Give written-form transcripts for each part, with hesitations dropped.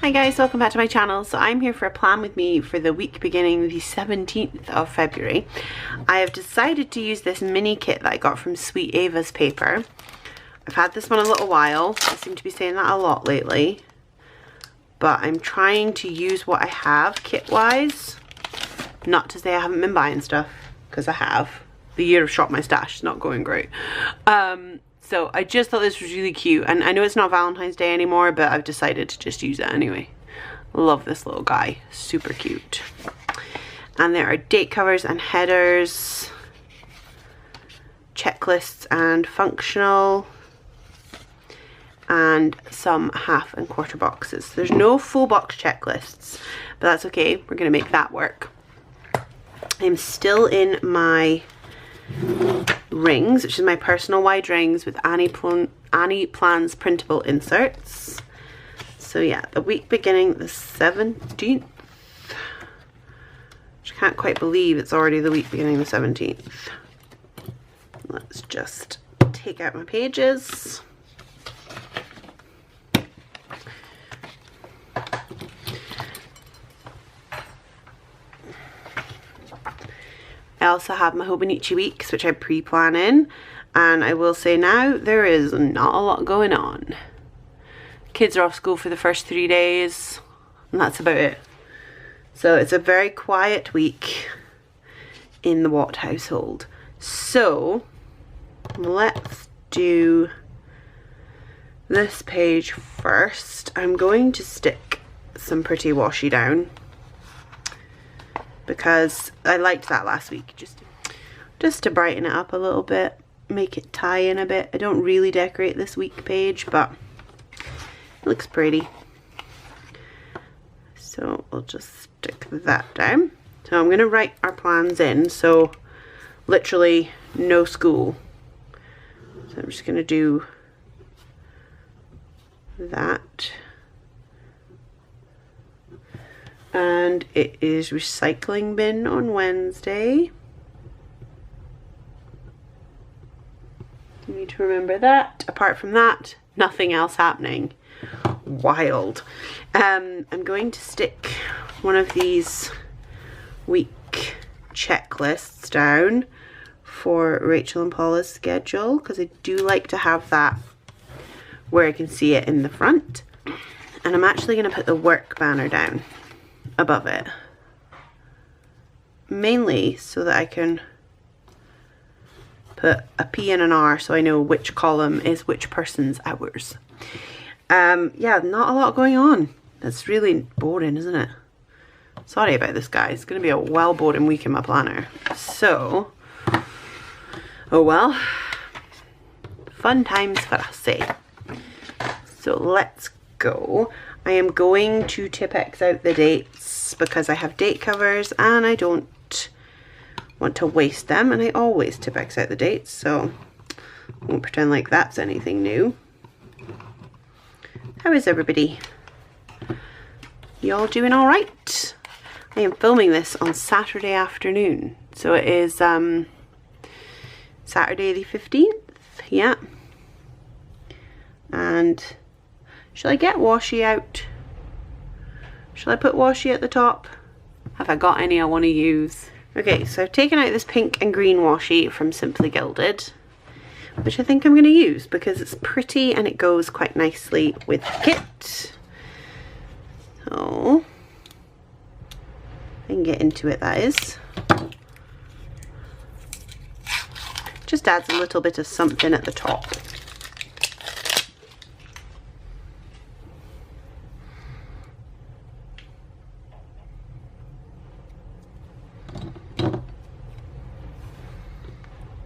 Hi guys, welcome back to my channel. So I'm here for a plan with me for the week beginning the 17th of February. I have decided to use this mini kit that I got from Sweet Ava's paper. I've had this one a little while. I seem to be saying that a lot lately. But I'm trying to use what I have kit-wise. Not to say I haven't been buying stuff, because I have. The year of Shop My Stash is not going great. So I just thought this was really cute, and I know it's not Valentine's Day anymore, but I've decided to just use it anyway. Love this little guy, super cute. And there are date covers and headers, checklists and functional, and some half and quarter boxes. There's no full box checklists, but that's okay, we're gonna make that work. I'm still in my rings, which is my personal wide rings with Annie Plans printable inserts. So yeah, the week beginning the 17th, which I can't quite believe it's already the week beginning the 17th. Let's just take out my pages. I also have my Hobonichi weeks, which I pre-plan in, and I will say now, there is not a lot going on. Kids are off school for the first 3 days, and that's about it. So it's a very quiet week in the Watt household. So let's do this page first. I'm going to stick some pretty washi down, because I liked that last week, just to brighten it up a little bit, make it tie in a bit. I don't really decorate this week page, but it looks pretty. So we'll just stick that down. So I'm gonna write our plans in, so literally no school. So I'm just gonna do that. And it is recycling bin on Wednesday. You need to remember that. Apart from that, nothing else happening. Wild. I'm going to stick one of these week checklists down for Rachel and Paula's schedule, because I do like to have that where I can see it in the front. And I'm actually going to put the work banner down above it, mainly so that I can put a P and an R so I know which column is which person's hours. Yeah, not a lot going on. That's really boring, isn't it? Sorry about this, guys. It's gonna be a well boring week in my planner. So, oh well, fun times for us, eh? So let's go. I am going to Tipp-Ex out the dates because I have date covers and I don't want to waste them, and I always Tipp-Ex out the dates, so I won't pretend like that's anything new. How is everybody? You all doing all right? I am filming this on Saturday afternoon, so it is Saturday the 15th, yeah. And shall I get washi out? Shall I put washi at the top? Have I got any I want to use? Okay, so I've taken out this pink and green washi from Simply Gilded, which I think I'm going to use because it's pretty and it goes quite nicely with the kit. So, I can get into it, that is. Just adds a little bit of something at the top.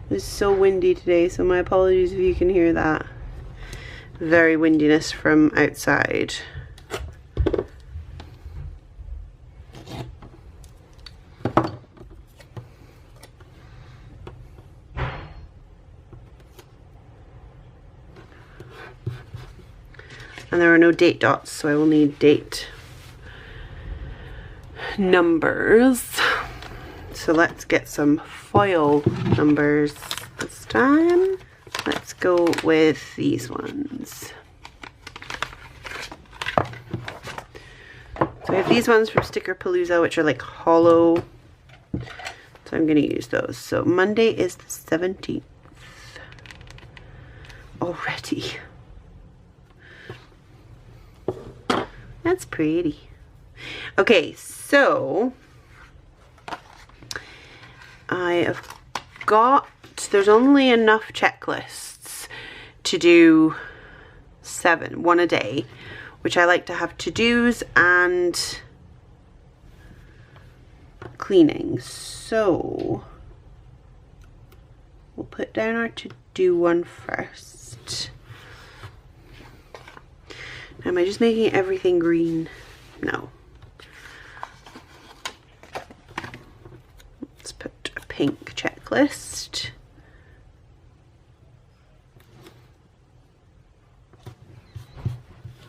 It's so windy today, so my apologies if you can hear that. Very windiness from outside. And there are no date dots, so I will need date numbers. So let's get some foil numbers this time. Let's go with these ones. So I have these ones from Sticker Palooza, which are like hollow. So I'm going to use those. So Monday is the 17th. Already. That's pretty. Okay, so I have got, there's only enough checklists to do 7, one a day, which I like to have to-dos and cleaning. So we'll put down our to-do one first. Am I just making everything green? No. Let's put a pink checklist.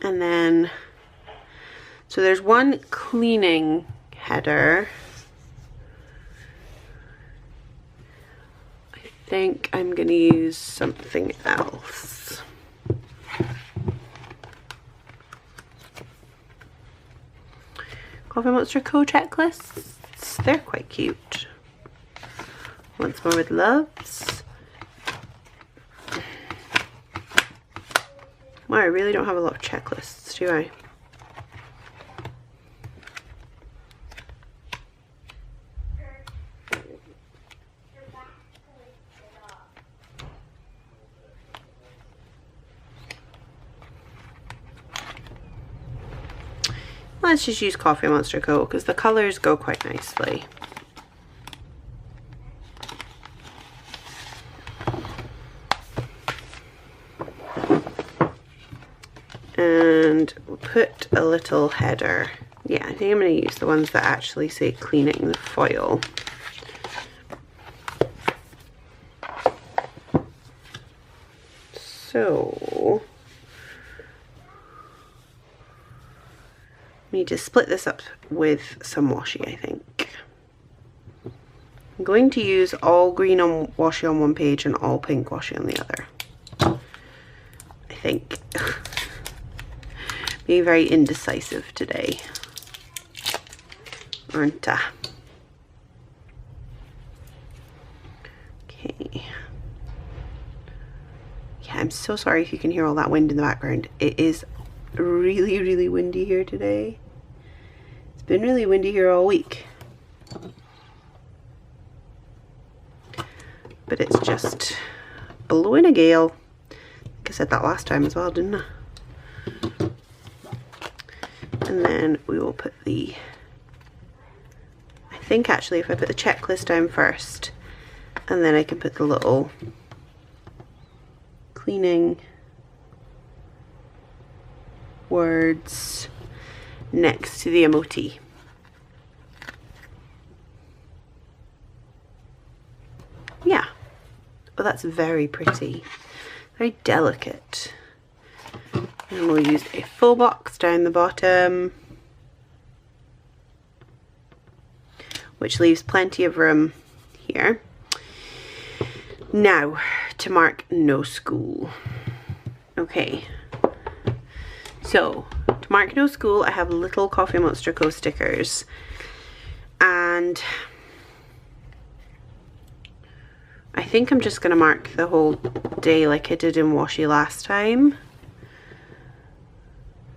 And then, so there's one cleaning header. I think I'm gonna use something else. Coffee Monsterz Co checklists, they're quite cute. Once more with loves. Wow, I really don't have a lot of checklists, do I? Let's just use Coffee Monsterz Co because the colors go quite nicely. And we'll put a little header. Yeah, I think I'm going to use the ones that actually say cleaning the foil. So I need to split this up with some washi, I think. I'm going to use all green on washi on one page and all pink washi on the other. I think. Being very indecisive today, aren't I? Okay. Yeah, I'm so sorry if you can hear all that wind in the background. It is really, really windy here today. It's been really windy here all week. But it's just blowing a gale. I think I said that last time as well, didn't I? And then we will put the, I think actually if I put the checklist down first, and then I can put the little cleaning words next to the emoji. Yeah. Oh, that's very pretty. Very delicate. And we'll use a full box down the bottom, which leaves plenty of room here. Now, to mark no school. Okay, so to mark no school, I have little Coffee Monsterz Co stickers, and I think I'm just going to mark the whole day like I did in washi last time,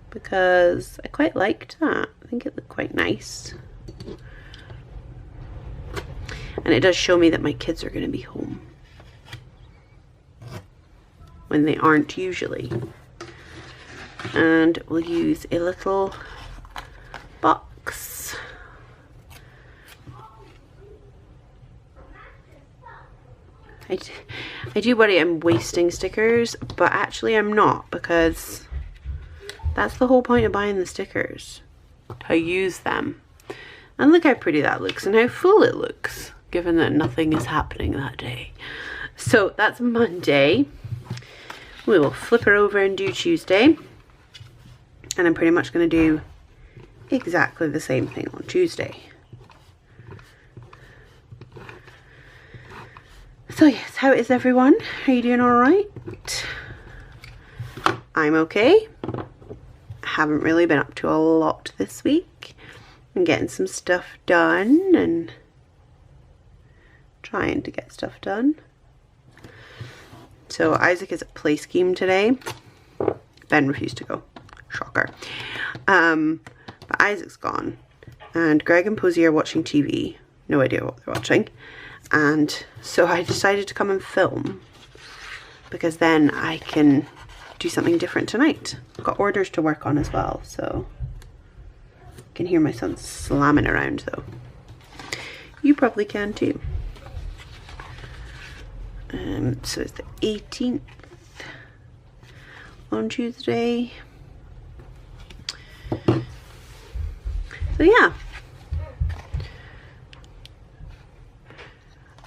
because I quite liked that. I think it looked quite nice. And it does show me that my kids are going to be home when they aren't usually. And we'll use a little box. I do worry I'm wasting stickers, but actually I'm not, because that's the whole point of buying the stickers, to use them. And look how pretty that looks and how full it looks, given that nothing is happening that day. So that's Monday. We will flip her over and do Tuesday. And I'm pretty much going to do exactly the same thing on Tuesday. So yes, how is everyone? Are you doing alright? I'm okay. Haven't really been up to a lot this week. I'm getting some stuff done and trying to get stuff done. So Isaac is at play scheme today. Ben refused to go. Shocker. But Isaac's gone. And Greg and Posey are watching TV. No idea what they're watching. And so I decided to come and film, because then I can do something different tonight. I've got orders to work on as well, so I can hear my son slamming around though. You probably can too. So it's the 18th on Tuesday. So yeah.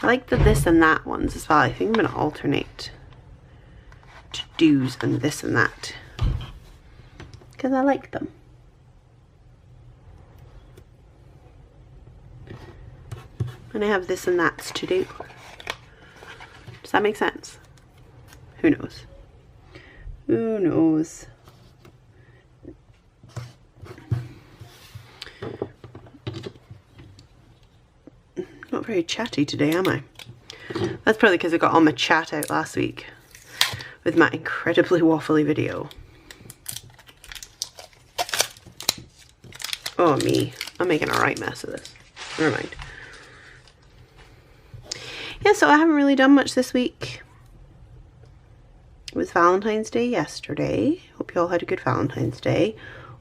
I like the this and that ones as well. I think I'm going to alternate to do's and this and that, because I like them. And I have this and that's to do. Does that make sense? Who knows? Who knows? Not very chatty today, am I? That's probably because I got all my chat out last week with my incredibly waffly video. Oh me, I'm making a right mess of this. Never mind. Yeah, so I haven't really done much this week. It was Valentine's Day yesterday. Hope you all had a good Valentine's Day.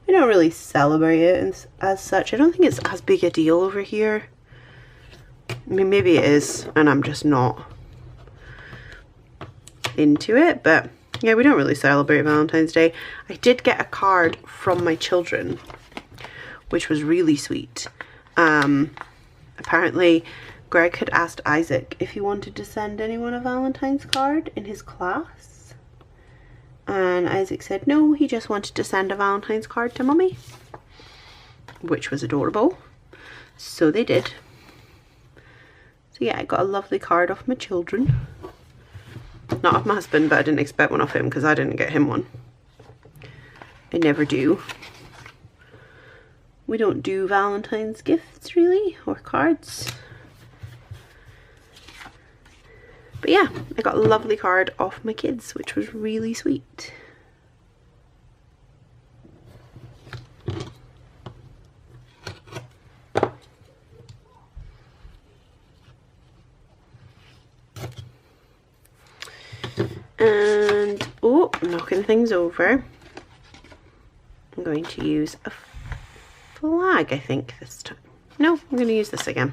We don't really celebrate it as such. I don't think it's as big a deal over here. I mean, maybe it is, and I'm just not into it, but yeah, we don't really celebrate Valentine's Day. I did get a card from my children, which was really sweet. Apparently, Greg had asked Isaac if he wanted to send anyone a Valentine's card in his class, and Isaac said no, he just wanted to send a Valentine's card to Mummy, which was adorable. So they did. So yeah, I got a lovely card off my children. Not off my husband, but I didn't expect one off him because I didn't get him one. I never do. We don't do Valentine's gifts really, or cards. But yeah, I got a lovely card off my kids, which was really sweet. And, oh, I'm knocking things over. I'm going to use a flag, I think, this time. No, I'm going to use this again.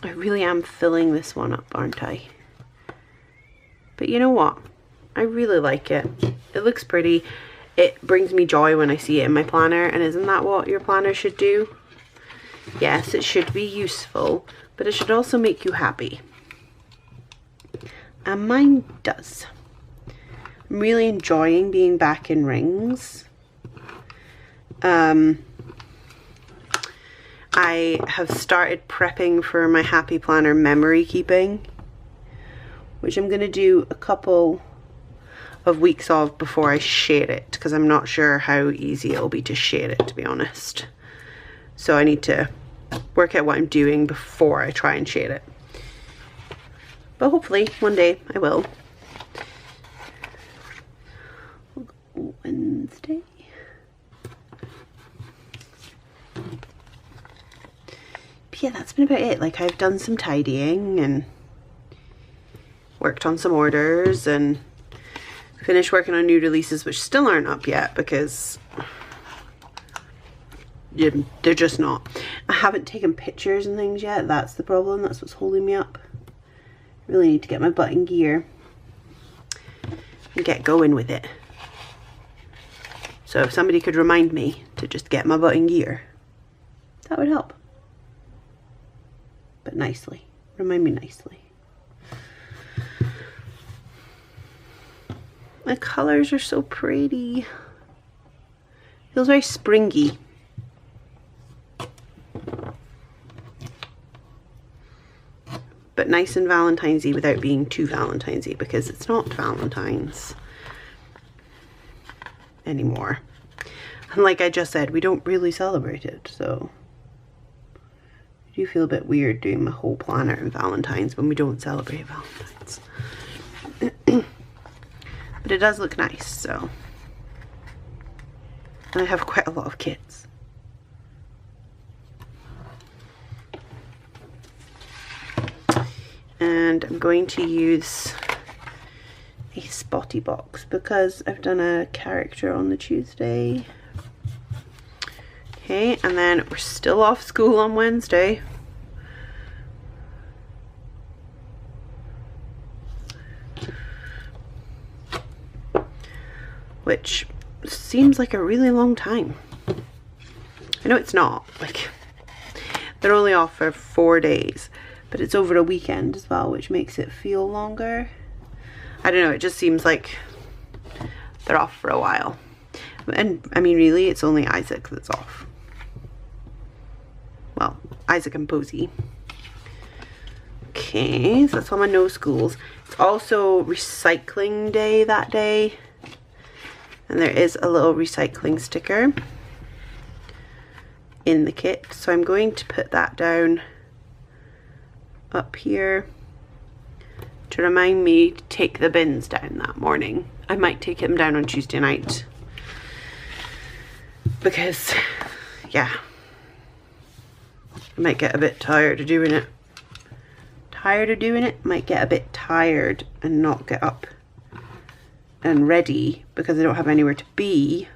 I really am filling this one up, aren't I? But you know what? I really like it. It looks pretty. It brings me joy when I see it in my planner, and isn't that what your planner should do? Yes, it should be useful, but it should also make you happy. And mine does. I'm really enjoying being back in rings. I have started prepping for my Happy Planner memory keeping, which I'm going to do a couple of weeks of before I shade it, because I'm not sure how easy it'll be to shade it, to be honest. So I need to work out what I'm doing before I try and shade it. But hopefully one day I will. Wednesday. But yeah, that's been about it. Like, I've done some tidying and worked on some orders and finished working on new releases, which still aren't up yet because they're just not. I haven't taken pictures and things yet. That's the problem. That's what's holding me up. I really need to get my butt in gear and get going with it. So if somebody could remind me to just get my butt in gear, that would help. But nicely. Remind me nicely. The colors are so pretty. Feels very springy. but nice and Valentine's-y without being too Valentine's-y, because it's not Valentine's anymore. And like I just said, we don't really celebrate it, so I do feel a bit weird doing my whole planner in Valentine's when we don't celebrate Valentine's. But it does look nice, so. And I have quite a lot of kits. And I'm going to use a spotty box because I've done a character on the Tuesday. Okay, and then we're still off school on Wednesday. Which seems like a really long time. I know it's not, like, they're only off for 4 days, but it's over a weekend as well, which makes it feel longer. I don't know, it just seems like they're off for a while. And I mean, really, it's only Isaac that's off. Well, Isaac and Posey. Okay, so that's all my no schools. It's also recycling day that day. And there is a little recycling sticker in the kit. So I'm going to put that down up here to remind me to take the bins down that morning. I might take them down on Tuesday night. Because, yeah, I might get a bit tired of doing it. Might get a bit tired and not get up and ready because I don't have anywhere to be.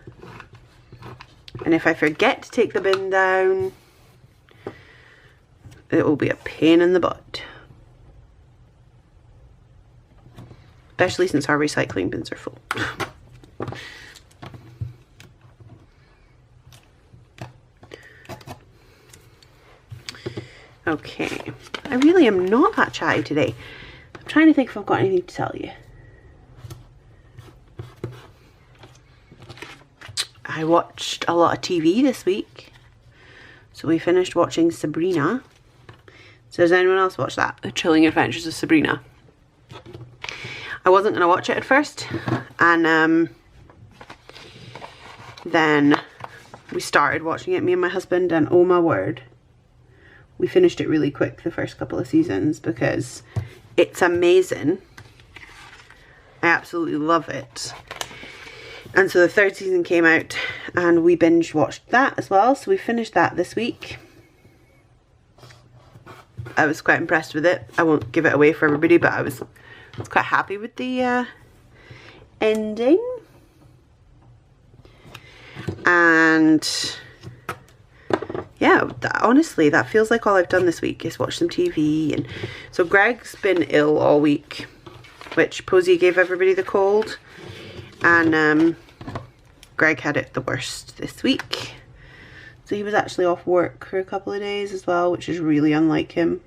And if I forget to take the bin down, it will be a pain in the butt. Especially since our recycling bins are full. Okay, I really am not that chatty today. I'm trying to think if I've got anything to tell you. I watched a lot of TV this week. So we finished watching Sabrina. So does anyone else watch that? The Chilling Adventures of Sabrina. I wasn't going to watch it at first. And then we started watching it, me and my husband, and oh my word. We finished it really quick the first couple of seasons because it's amazing. I absolutely love it. And so the third season came out and we binge watched that as well. So we finished that this week. I was quite impressed with it. I won't give it away for everybody, but I was quite happy with the ending. And yeah, honestly, that feels like all I've done this week is watch some TV. And so Greg's been ill all week, which Posey gave everybody the cold. And Greg had it the worst this week. So he was actually off work for a couple of days as well, which is really unlike him.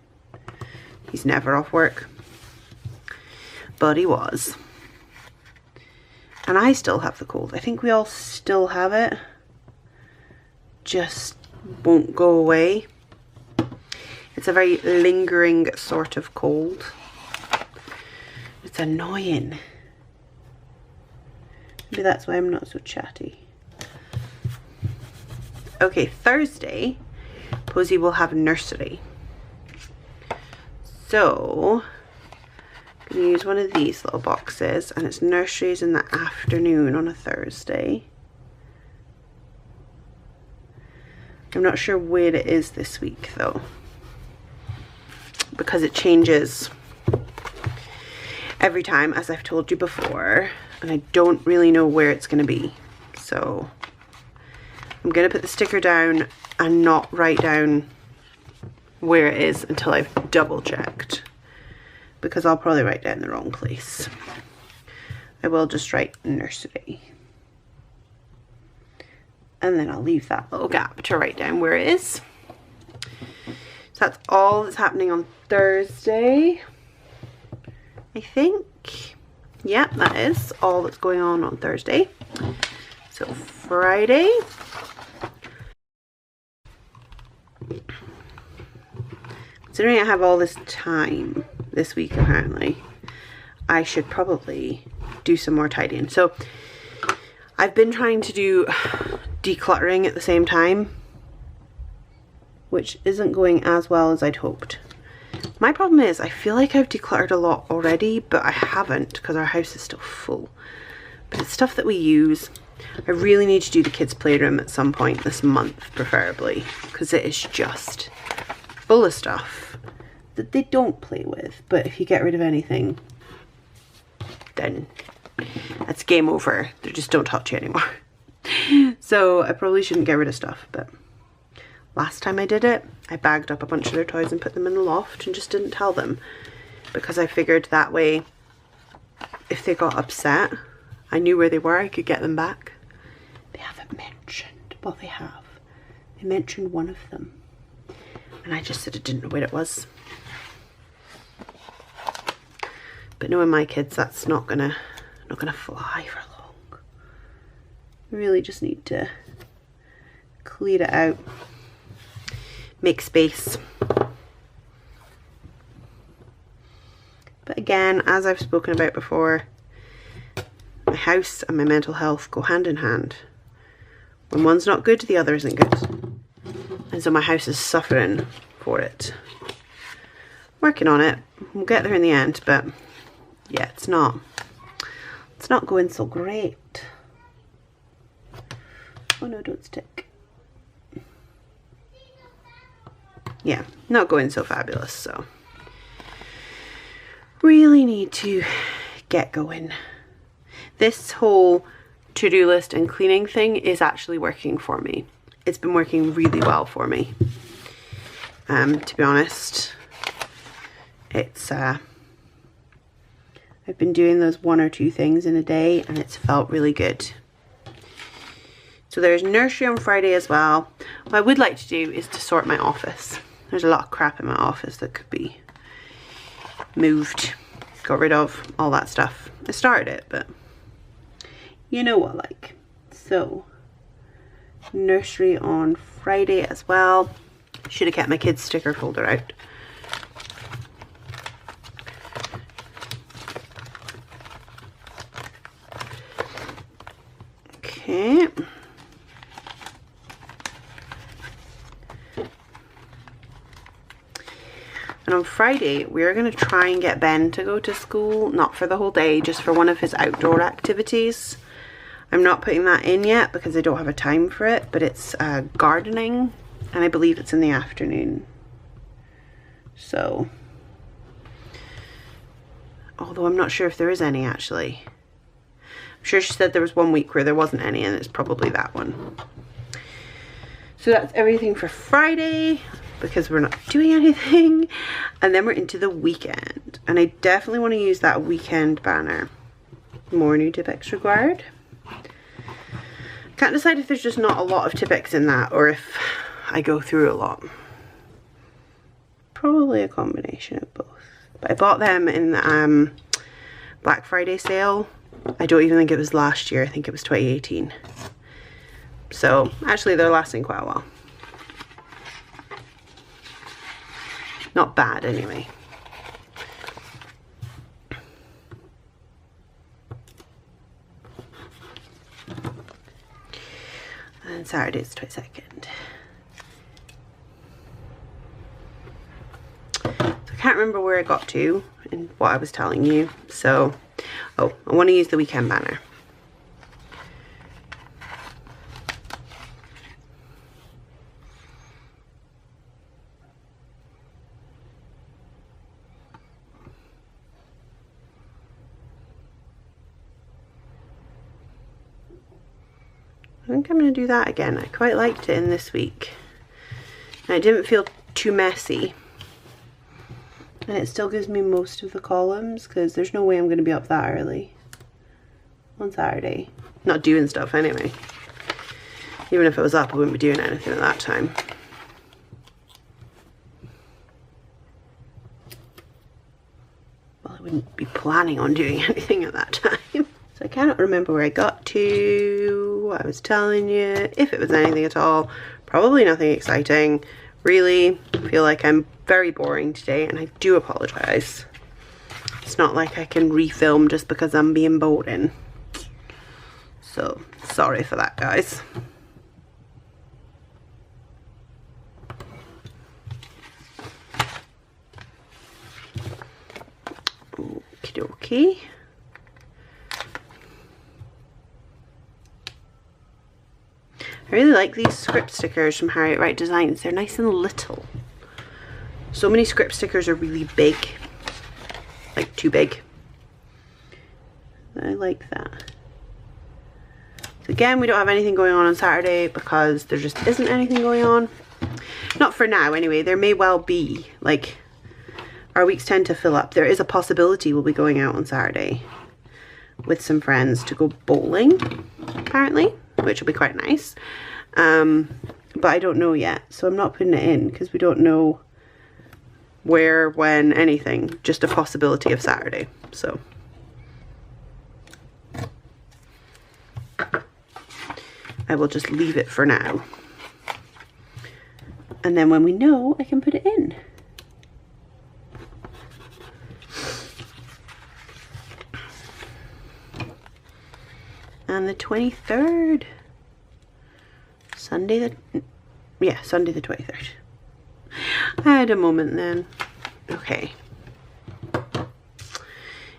He's never off work. But he was. And I still have the cold. I think we all still have it. Just won't go away. It's a very lingering sort of cold. It's annoying. Maybe that's why I'm not so chatty. Okay, Thursday, Posey will have nursery. So, I'm going to use one of these little boxes, and it's nurseries in the afternoon on a Thursday. I'm not sure where it is this week though, because it changes every time, as I've told you before, and I don't really know where it's going to be. So I'm going to put the sticker down and not write down where it is until I've double checked, because I'll probably write down the wrong place. I will just write nursery. And then I'll leave that little gap to write down where it is. So that's all that's happening on Thursday, I think. Yeah, that is all that's going on Thursday. So Friday. considering I have all this time this week apparently, I should probably do some more tidying. So I've been trying to do decluttering at the same time, which isn't going as well as I'd hoped. My problem is I feel like I've decluttered a lot already, but I haven't because our house is still full. But it's stuff that we use. I really need to do the kids' playroom at some point this month, preferably, because it is just full of stuff that they don't play with. But if you get rid of anything, then it's game over. They just don't touch you anymore. So I probably shouldn't get rid of stuff, but last time I did it, I bagged up a bunch of their toys and put them in the loft and just didn't tell them, because I figured that way if they got upset, I knew where they were, I could get them back. They haven't mentioned, well they have. They mentioned one of them and I just said I didn't know where it was. But knowing my kids, that's not gonna fly for long. We really just need to clear it out, make space. But again, as I've spoken about before, my house and my mental health go hand in hand. When one's not good, the other isn't good. And so my house is suffering for it. Working on it. We'll get there in the end, but yeah, it's not going so great. Oh no, don't stick. Yeah, not going so fabulous, so really need to get going. This whole to-do list and cleaning thing is actually working for me. It's been working really well for me. To be honest, it's I've been doing those 1 or 2 things in a day and it's felt really good. So there's nursery on Friday as well. What I would like to do is to sort my office. There's a lot of crap in my office that could be moved, got rid of, all that stuff. I started it, but you know what, like. So nursery on Friday as well. Should have kept my kids' sticker folder out. Okay. And on Friday, we're going to try and get Ben to go to school, not for the whole day, just for one of his outdoor activities. I'm not putting that in yet because I don't have a time for it, but it's gardening, and I believe it's in the afternoon. So, although I'm not sure if there is any actually. I'm sure she said there was 1 week where there wasn't any, and it's probably that one. So that's everything for Friday, because we're not doing anything. And then we're into the weekend. And I definitely want to use that weekend banner. More new Tipp-Ex required. Can't decide if there's just not a lot of Tipp-Ex in that, or if I go through a lot. Probably a combination of both. But I bought them in the Black Friday sale. I don't even think it was last year. I think it was 2018. So actually they're lasting quite a while. Not bad anyway. And Saturday's 22nd. So I can't remember where I got to and what I was telling you. So, oh, I want to use the weekend banner. I think I'm going to do that again. I quite liked it in this week. And it didn't feel too messy. And it still gives me most of the columns, because there's no way I'm going to be up that early on Saturday. Not doing stuff anyway. Even if it was up, I wouldn't be doing anything at that time. Well, I wouldn't be planning on doing anything at that time. So I cannot remember where I got to, what I was telling you, if it was anything at all. Probably nothing exciting. Really feel like I'm very boring today, and I do apologise. It's not like I can refilm just because I'm being boring. So, sorry for that, guys. Okie dokie. I really like these script stickers from Harriet Wright Designs. They're nice and little. So many script stickers are really big. Like, too big. I like that. So again, we don't have anything going on Saturday because there just isn't anything going on. Not for now, anyway. There may well be. Like, our weeks tend to fill up. There is a possibility we'll be going out on Saturday with some friends to go bowling, apparently, which will be quite nice. But I don't know yet, so I'm not putting it in because we don't know where, when, anything. Just a possibility of Saturday. So I will just leave it for now. And then when we know, I can put it in. And the 23rd. Sunday the 23rd. I had a moment then. Okay.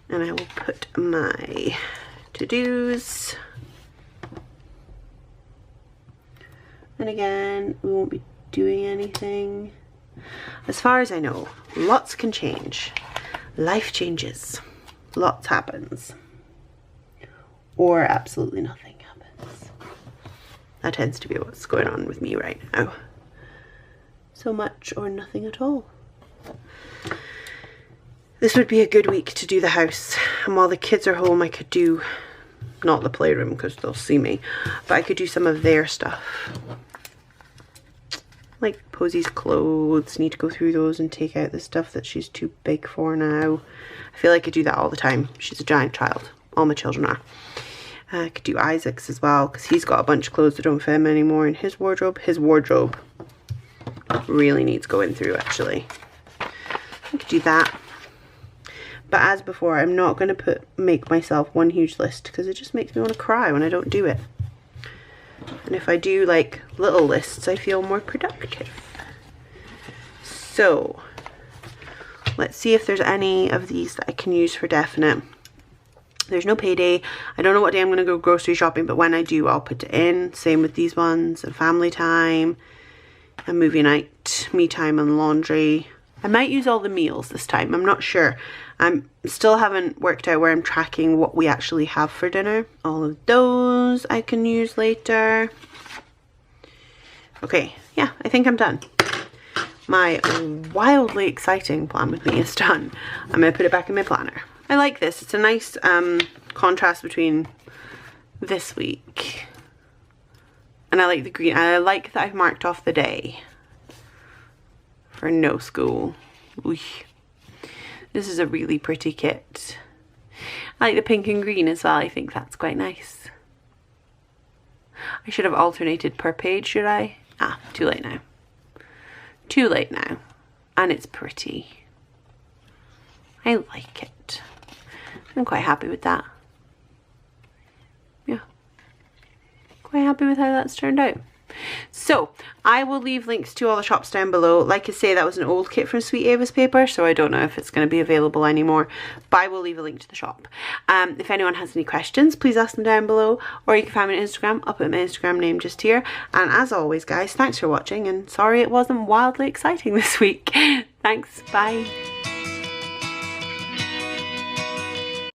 And I will put my to-dos. And again, we won't be doing anything. As far as I know, lots can change. Life changes. Lots happens. Or absolutely nothing happens. That tends to be what's going on with me right now. So much or nothing at all. This would be a good week to do the house. And while the kids are home, I could do, not the playroom because they'll see me, but I could do some of their stuff. Like Posey's clothes, need to go through those and take out the stuff that she's too big for now. I feel like I do that all the time. She's a giant child. All my children are. I could do Isaac's as well because he's got a bunch of clothes that don't fit him anymore in his wardrobe. His wardrobe really needs going through, actually. I could do that. But as before, I'm not going to make myself one huge list because it just makes me want to cry when I don't do it. And if I do like little lists, I feel more productive. So let's see if there's any of these that I can use for definite. There's no payday. I don't know what day I'm going to go grocery shopping, but when I do, I'll put it in. Same with these ones. And family time, and movie night, me time and laundry. I might use all the meals this time. I'm not sure. I still haven't worked out where I'm tracking what we actually have for dinner. All of those I can use later. Okay, yeah, I think I'm done. My wildly exciting plan with me is done. I'm going to put it back in my planner. I like this. It's a nice contrast between this week. And I like the green. And I like that I've marked off the day for no school. Ooh. This is a really pretty kit. I like the pink and green as well. I think that's quite nice. I should have alternated per page, should I? Ah, too late now. Too late now. And it's pretty. I like it. I'm quite happy with that. Yeah. Quite happy with how that's turned out. So, I will leave links to all the shops down below. Like I say, that was an old kit from Sweet Ava's paper, so I don't know if it's going to be available anymore, but I will leave a link to the shop. If anyone has any questions, please ask them down below, or you can find me on Instagram. I'll put my Instagram name just here. And as always, guys, thanks for watching, and sorry it wasn't wildly exciting this week. Thanks, bye.